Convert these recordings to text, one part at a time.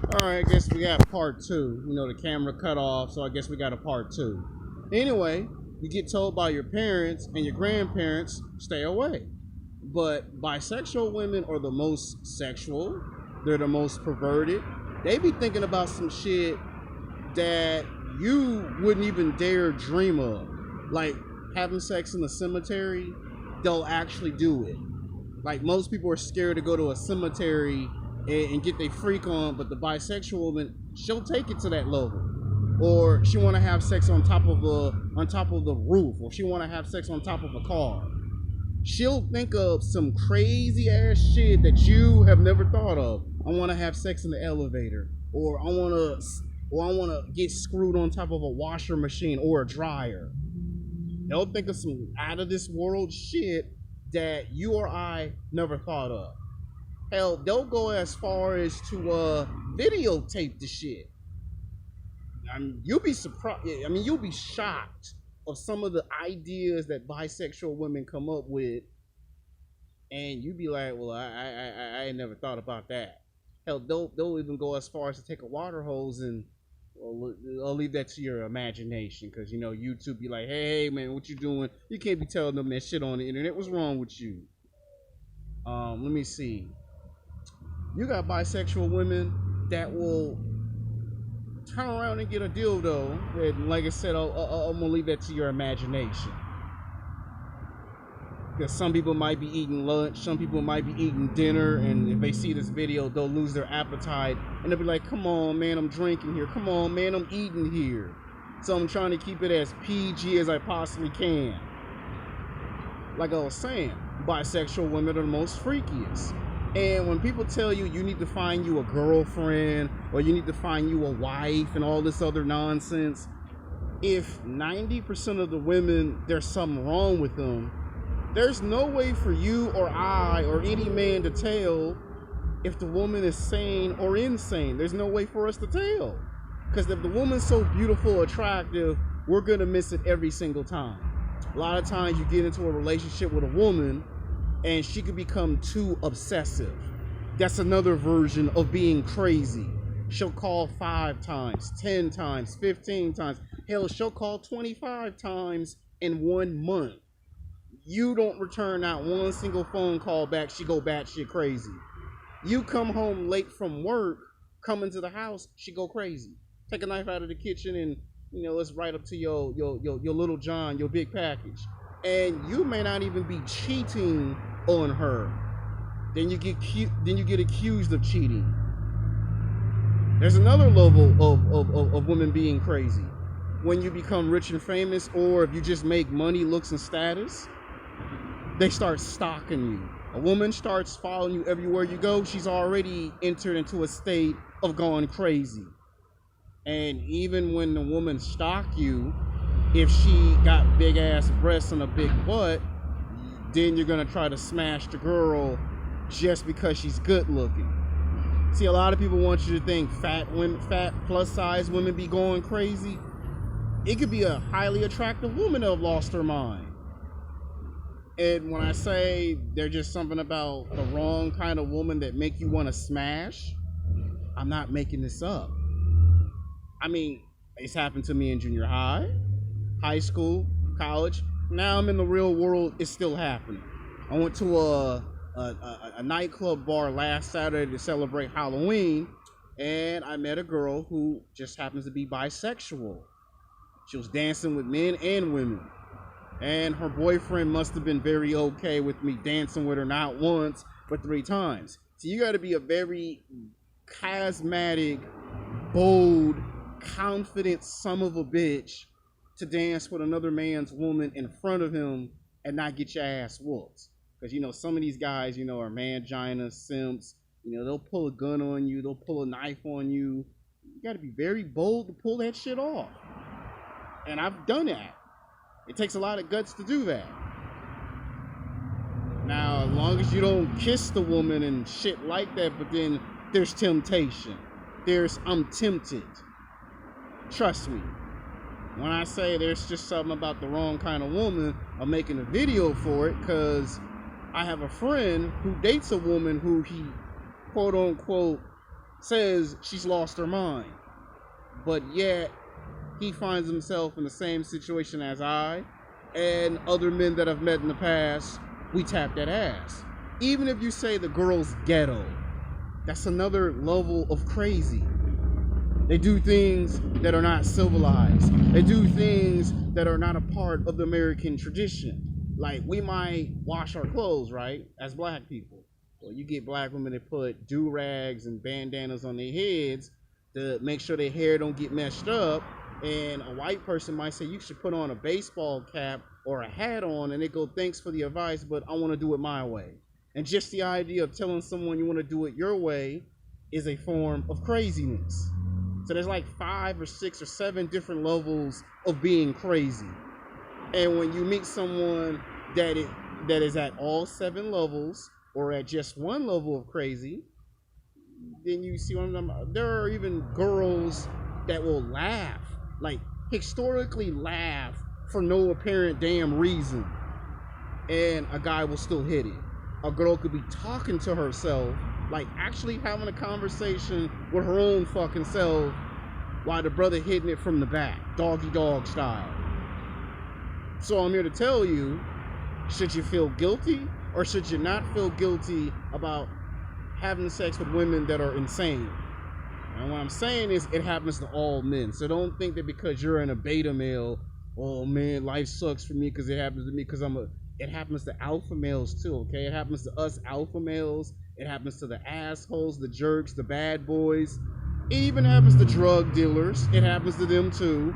Alright, I guess we got part two. You know, the camera cut off, so I guess we got a part two. Anyway, you get told by your parents and your grandparents, stay away. But bisexual women are the most sexual, they're the most perverted. They be thinking about some shit that you wouldn't even dare dream of. Like having sex in the cemetery, they'll actually do it. Like most people are scared to go to a cemetery and get their freak on, but the bisexual woman, she'll take it to that level. Or she want to have sex on top of the roof, or she want to have sex on top of a car. She'll think of some crazy ass shit that you have never thought of. I want to have sex in the elevator, or I want to get screwed on top of a washer machine or a dryer. They'll think of some out of this world shit that you or I never thought of. Hell, they'll go as far as to videotape the shit. I mean, you'll be surprised. I mean, you'll be shocked of some of the ideas that bisexual women come up with, and you be like, "Well, I ain't never thought about that." Hell, they'll even go as far as to take a water hose and. Well, I'll leave that to your imagination, because you know YouTube be like, "Hey man, what you doing? You can't be telling them that shit on the internet. What's wrong with you?" Let me see. You got bisexual women that will turn around and get a dildo. And like I said, I'm gonna leave that to your imagination. Because some people might be eating lunch, some people might be eating dinner, and if they see this video, they'll lose their appetite. And they'll be like, "Come on, man, I'm drinking here. Come on, man, I'm eating here." So I'm trying to keep it as PG as I possibly can. Like I was saying, bisexual women are the most freakiest. And when people tell you you need to find you a girlfriend or you need to find you a wife and all this other nonsense, if 90% of the women, there's something wrong with them, there's no way for you or I or any man to tell if the woman is sane or insane. There's no way for us to tell. Because if the woman's so beautiful, attractive, we're going to miss it every single time. A lot of times you get into a relationship with a woman and she could become too obsessive. That's another version of being crazy. She'll call 5 times, 10 times, 15 times. Hell, she'll call 25 times in 1 month. You don't return not one single phone call back, she go batshit crazy. You come home late from work, come into the house, she go crazy. Take a knife out of the kitchen and, you know, it's right up to your little John, your big package. And you may not even be cheating on her. Then you get accused of cheating. There's another level of women being crazy. When you become rich and famous, or if you just make money, looks, and status, they start stalking you. A woman starts following you everywhere you go. She's already entered into a state of going crazy. And even when the woman stalk you, if she got big ass breasts and a big butt, then you're gonna try to smash the girl just because she's good looking. See, a lot of people want you to think fat plus size women be going crazy. It could be a highly attractive woman that have lost her mind. And when I say there's just something about the wrong kind of woman that make you want to smash, I'm not making this up. I mean, it's happened to me in junior high, high school, college. Now I'm in the real world, it's still happening. I went to a nightclub bar last Saturday to celebrate Halloween, and I met a girl who just happens to be bisexual. She was dancing with men and women. And her boyfriend must have been very okay with me dancing with her not once, but 3 times. So you got to be a very charismatic, bold, confident son of a bitch to dance with another man's woman in front of him and not get your ass whooped. Because, you know, some of these guys, you know, are mangina, simps. You know, they'll pull a gun on you. They'll pull a knife on you. You got to be very bold to pull that shit off. And I've done that. It takes a lot of guts to do that. Now, as long as you don't kiss the woman and shit like that, but then there's temptation. I'm tempted. Trust me. When I say there's just something about the wrong kind of woman, I'm making a video for it because I have a friend who dates a woman who he, quote unquote, says she's lost her mind. But yet, he finds himself in the same situation as I and other men that I've met in the past. We tap that ass. Even if you say the girl's ghetto, that's another level of crazy. They do things that are not civilized. They do things that are not a part of the American tradition. Like, we might wash our clothes, right, as black people. Well, you get black women that put do-rags and bandanas on their heads to make sure their hair don't get messed up. And a white person might say, you should put on a baseball cap or a hat on, and they go, thanks for the advice, but I want to do it my way. And just the idea of telling someone you want to do it your way is a form of craziness. So there's like 5 or 6 or 7 different levels of being crazy. And when you meet someone that is at all 7 levels or at just one level of crazy, then you see what I'm talking about. There are even girls that will laugh, like historically laugh for no apparent damn reason, and a guy will still hit it. A girl could be talking to herself, like actually having a conversation with her own fucking self, while the brother hitting it from the back, doggy dog style. So I'm here to tell you, should you feel guilty or should you not feel guilty about having sex with women that are insane? And what I'm saying is, it happens to all men. So don't think that because you're in a beta male, oh man, life sucks for me because it happens to me because it happens to alpha males too, okay? It happens to us alpha males. It happens to the assholes, the jerks, the bad boys. It even happens to drug dealers. It happens to them too.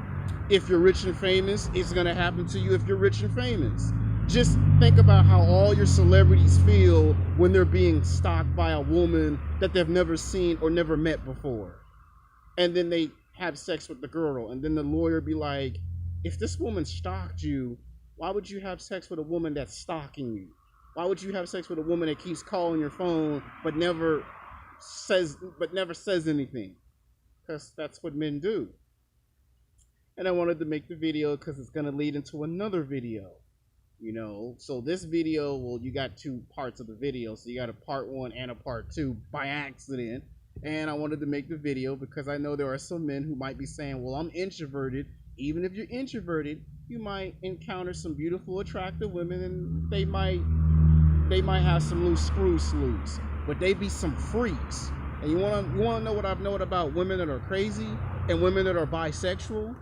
If you're rich and famous, it's gonna happen to you if you're rich and famous. Just think about how all your celebrities feel when they're being stalked by a woman that they've never seen or never met before. And then they have sex with the girl, and then the lawyer be like, if this woman stalked you, why would you have sex with a woman that's stalking you? Why would you have sex with a woman that keeps calling your phone but never says anything? Because that's what men do. And I wanted to make the video because it's going to lead into another video. You know, so this video, well, you got 2 parts of the video. So you got a part 1 and a part 2 by accident. And I wanted to make the video because I know there are some men who might be saying, well, I'm introverted. Even if you're introverted, you might encounter some beautiful, attractive women, and they might have some loose screws loose, but they be some freaks. And you wanna know what I've known about women that are crazy and women that are bisexual?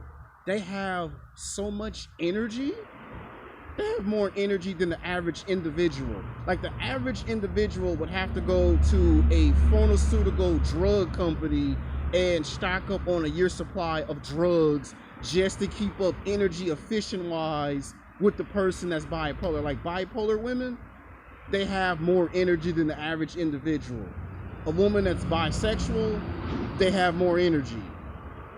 They have so much energy. They have more energy than the average individual. Like, the average individual would have to go to a pharmaceutical drug company and stock up on a year's supply of drugs just to keep up energy efficient wise with the person that's bipolar. Like, bipolar women, they have more energy than the average individual. A woman that's bisexual, they have more energy.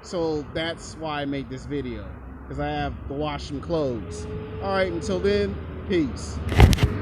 So that's why I made this video, because I have to wash some clothes. All right, until then, peace.